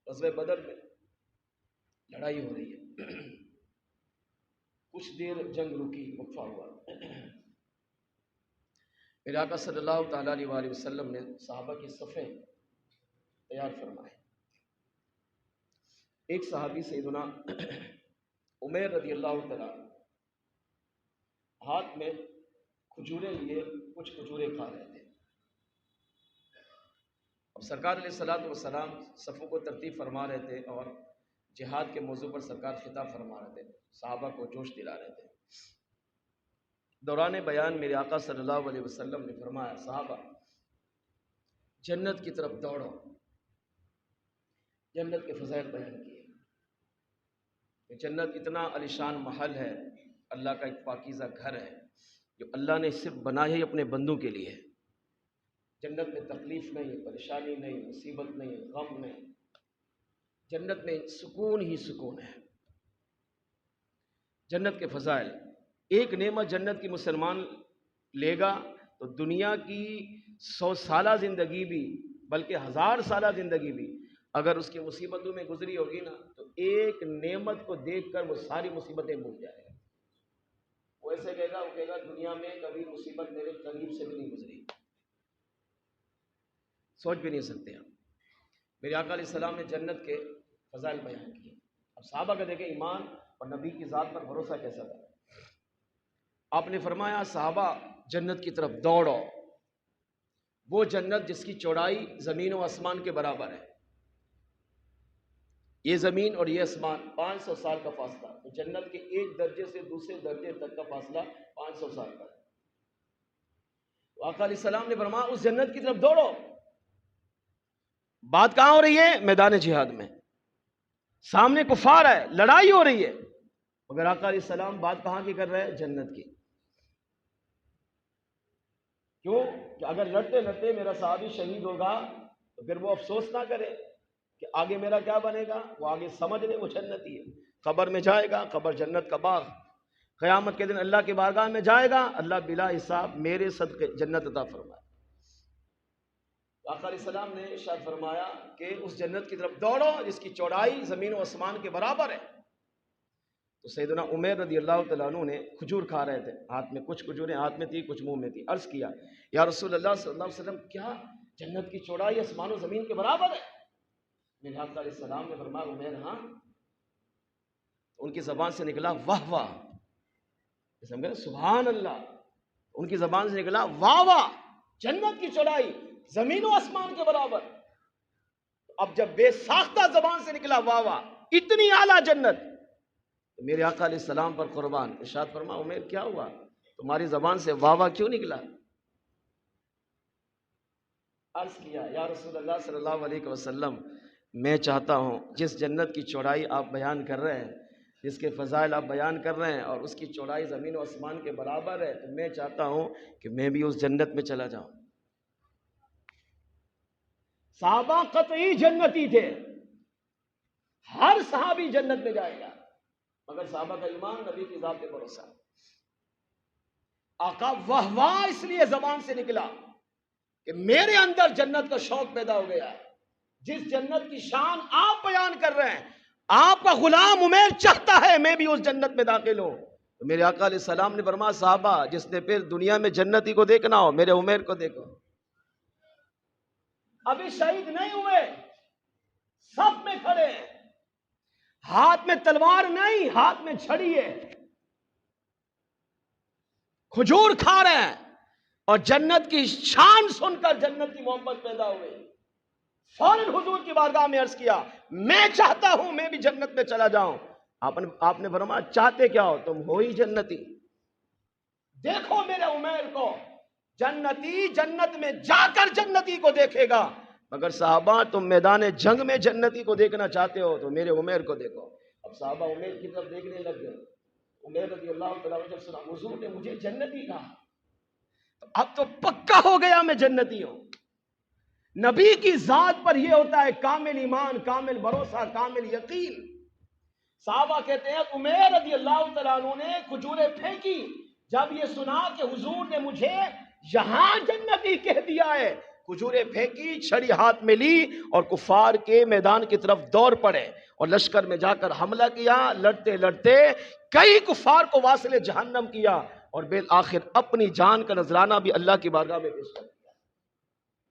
غزوہ بدر میں لڑائی ہو رہی ہے، کچھ دیر جنگ رکی، وقفہ ہوا۔ میرے آقا صلی اللہ تعالیٰ علیہ وآلہ وسلم نے صحابہ کی صفیں تیار فرمائے۔ ایک صحابی سیدنا عمیر رضی اللہ تعالیٰ ہاتھ میں کھجوریں لیے کچھ کھجوریں کھا رہے تھے، اور سرکار علیہ الصلوۃ والسلام صفوں کو ترتیب فرما رہے تھے اور جہاد کے موضوع پر سرکار خطاب فرما رہے تھے، صحابہ کو جوش دلا رہے تھے۔ دوران بیان میرے آقا صلی اللہ علیہ وسلم نے فرمایا، صحابہ جنت کی طرف دوڑو، جنت کے فضائل بیان کیے کہ جنت اتنا عالیشان محل ہے، اللہ کا ایک پاکیزہ گھر ہے جو اللہ نے صرف بنایا ہی اپنے بندوں کے لیے۔ جنت میں تکلیف نہیں، پریشانی نہیں، مصیبت نہیں، غم نہیں، جنت میں سکون ہی سکون ہے۔ جنت کے فضائل، ایک نعمت جنت کی مسلمان لے گا تو دنیا کی 100 سالہ زندگی بھی، بلکہ 1000 سالہ زندگی بھی اگر اس کی مصیبتوں میں گزری ہوگی نا، تو ایک نعمت کو دیکھ کر وہ ساری مصیبتیں بھول جائے گا۔ وہ ایسے کہے گا، وہ کہے گا دنیا میں کبھی مصیبت میرے قریب سے بھی نہیں گزری، سوچ بھی نہیں سکتے آپ۔ میرے آقا علیہ السلام نے جنت کے فضائل بیان کیے۔ اب صحابہ کا دیکھیں ایمان اور نبی کی ذات پر بھروسہ کیسا تھا۔ آپ نے فرمایا، صحابہ جنت کی طرف دوڑو، وہ جنت جس کی چوڑائی زمین و آسمان کے برابر ہے۔ یہ زمین اور یہ آسمان 500 سال کا فاصلہ، تو جنت کے ایک درجے سے دوسرے درجے تک کا فاصلہ 500 سال کا ہے۔ آقا علیہ السلام نے فرمایا، اس جنت کی طرف دوڑو۔ بات کہاں ہو رہی ہے؟ میدان جہاد میں، سامنے کفار ہے، لڑائی ہو رہی ہے، مگر آقا علیہ السلام بات کہاں کی کر رہے ہیں؟ جنت کی۔ کیوں کہ اگر لڑتے لڑتے میرا صحابی شہید ہوگا تو پھر وہ افسوس نہ کرے کہ آگے میرا کیا بنے گا، وہ آگے سمجھ لے وہ جنتی ہے۔ قبر میں جائے گا، قبر جنت کا باغ، قیامت کے دن اللہ کی بارگاہ میں جائے گا، اللہ بلا حساب میرے صدقے جنت عطا فرمائے۔ آقا علیہ السلام نے ارشاد فرمایا کہ اس جنت کی طرف دوڑو جس کی چوڑائی زمین و آسمان کے برابر ہے۔ تو سیدنا عمیر رضی اللہ تعالیٰ عنہ نے کھجور کھا رہے تھے، ہاتھ میں کچھ کھجوریں ہاتھ میں تھی، کچھ منہ میں تھی۔ عرض کیا، یا رسول اللہ صلی اللہ علیہ وسلم، کیا جنت کی چوڑائی آسمان و زمین کے برابر ہے؟ میرے آقا علیہ السلام نے فرمایا، عمیر ہاں۔ ان کی زبان سے نکلا واہ واہ، سمجھے سبحان اللہ، ان کی زبان سے نکلا واہ واہ، جنت کی چوڑائی زمین و آسمان کے برابر۔ اب جب بے ساختہ زبان سے نکلا واہ واہ، اتنی اعلیٰ جنت، تو میرے آقا علیہ السلام پر قربان ارشاد فرما، عمیر کیا ہوا، تمہاری زبان سے واہ واہ کیوں نکلا؟ عرض کیا، یا رسول اللہ صلی اللہ علیہ وسلم، میں چاہتا ہوں جس جنت کی چوڑائی آپ بیان کر رہے ہیں، جس کے فضائل آپ بیان کر رہے ہیں، اور اس کی چوڑائی زمین و آسمان کے برابر ہے، تو میں چاہتا ہوں کہ میں بھی اس جنت میں چلا جاؤں۔ صحابہ قطعی جنتی تھے، ہر صحابی جنت میں جائے گا، مگر صحابہ کا ایمان نبی کی ذات پہ بھروسہ۔ آقا واہ واہ اس لیے زبان سے نکلا کہ میرے اندر جنت کا شوق پیدا ہو گیا ہے۔ جس جنت کی شان آپ بیان کر رہے ہیں، آپ کا غلام عمیر چاہتا ہے میں بھی اس جنت میں داخل ہوں۔ تو میرے آقا علیہ السلام نے فرمایا، صحابہ جس نے پھر دنیا میں جنتی کو دیکھنا ہو، میرے عمیر کو دیکھو۔ ابھی شہید نہیں ہوئے، سب میں کھڑے ہیں، ہاتھ میں تلوار نہیں، ہاتھ میں چھڑی ہے، کھجور کھا رہے ہیں، اور جنت کی شان سن کر جنت کی محبت پیدا ہوئی۔ فوراً حضور کی بارگاہ میں عرض کیا، میں چاہتا ہوں میں بھی جنت میں چلا جاؤں۔ آپ نے فرمایا، چاہتے کیا ہو؟ تم ہو ہی جنتی، دیکھو میرے عمیر کو، جنتی جنت میں جا کر جنتی کو دیکھے گا، مگر صحابہ تم میدان جنگ میں جنتی کو دیکھنا چاہتے ہو تو میرے عمیر کو دیکھو۔ اب صحابہ عمیر کی طرف دیکھنے لگ گئے۔ عمیر رضی اللہ تعالیٰ عنہ جب سنا حضور نے مجھے جنتی کہا، اب تو پکا ہو گیا میں جنتی ہوں۔ نبی کی ذات پر یہ ہوتا ہے کامل ایمان، کامل بھروسہ، کامل یقین۔ صحابہ کہتے ہیں عمیر رضی اللہ تعالیٰ عنہ نے کھجوریں پھینکی، جب یہ سنا کہ حضور نے مجھے یہاں جنتی کہہ دیا ہے کھجوریں پھینکی، چھڑی ہاتھ میں لی اور کفار کے میدان کی طرف دوڑ پڑے اور لشکر میں جا کر حملہ کیا. لڑتے لڑتے کئی کفار کو واصل جہنم کیا اور بالآخر اپنی جان کا نذرانہ بھی اللہ کی بارگاہ میں پیش کر دیا.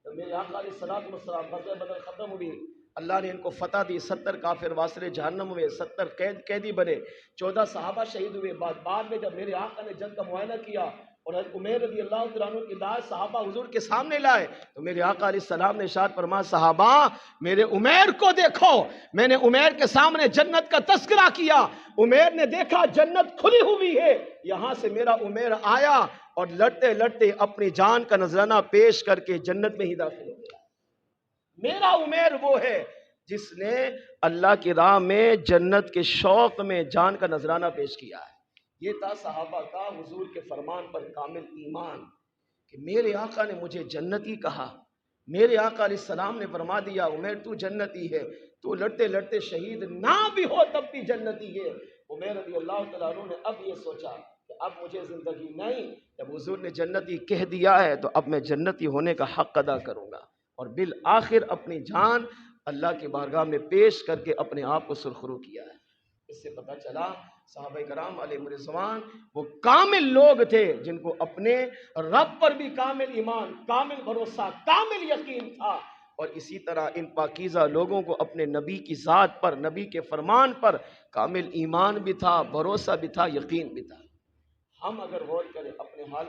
تو میرے آقا علیہ الصلوۃ والسلام غزوہ بدر ختم ہوئی، اللہ نے ان کو فتح دی، 70 کافر واصل جہنم ہوئے، 70 قیدی بنے، 14 صحابہ شہید ہوئے. بعد میں جب میرے آقا نے جنگ کا معائنہ کیا اور حضرت عمیر رضی اللہ تعالیٰ عنہ کی داعش صحابہ حضور کے سامنے لائے تو میرے آقا علیہ السلام نے ارشاد فرمایا، صحابہ میرے عمیر کو دیکھو. میں نے عمیر کے سامنے جنت کا تذکرہ کیا، عمیر نے دیکھا جنت کھلی ہوئی ہے. یہاں سے میرا عمیر آیا اور لڑتے لڑتے اپنی جان کا نذرانہ پیش کر کے جنت میں ہی داخل ہو گیا. میرا عمیر وہ ہے جس نے اللہ کی راہ میں جنت کے شوق میں جان کا نذرانہ پیش کیا ہے. یہ تھا صحابہ کا حضور کے فرمان پر کامل ایمان کہ میرے آقا نے مجھے جنتی کہا. میرے آقا علیہ السلام نے فرما دیا عمیر تو جنتی ہے، تو لڑتے لڑتے شہید نہ بھی ہو تب بھی جنتی ہے. عمیر رضی اللہ تعالیٰ عنہ نے اب یہ سوچا کہ اب مجھے زندگی نہیں، جب حضور نے جنتی کہہ دیا ہے تو اب میں جنتی ہونے کا حق ادا کروں گا. اور بالآخر اپنی جان اللہ کی بارگاہ میں پیش کر کے اپنے آپ کو سرخرو کیا ہے. اس سے پتہ چلا صحابہ کرام علیہ الرضوان وہ کامل لوگ تھے جن کو اپنے رب پر بھی کامل ایمان، کامل بھروسہ، کامل یقین تھا. اور اسی طرح ان پاکیزہ لوگوں کو اپنے نبی کی ذات پر، نبی کے فرمان پر کامل ایمان بھی تھا، بھروسہ بھی تھا، یقین بھی تھا. ہم اگر غور کریں اپنے حال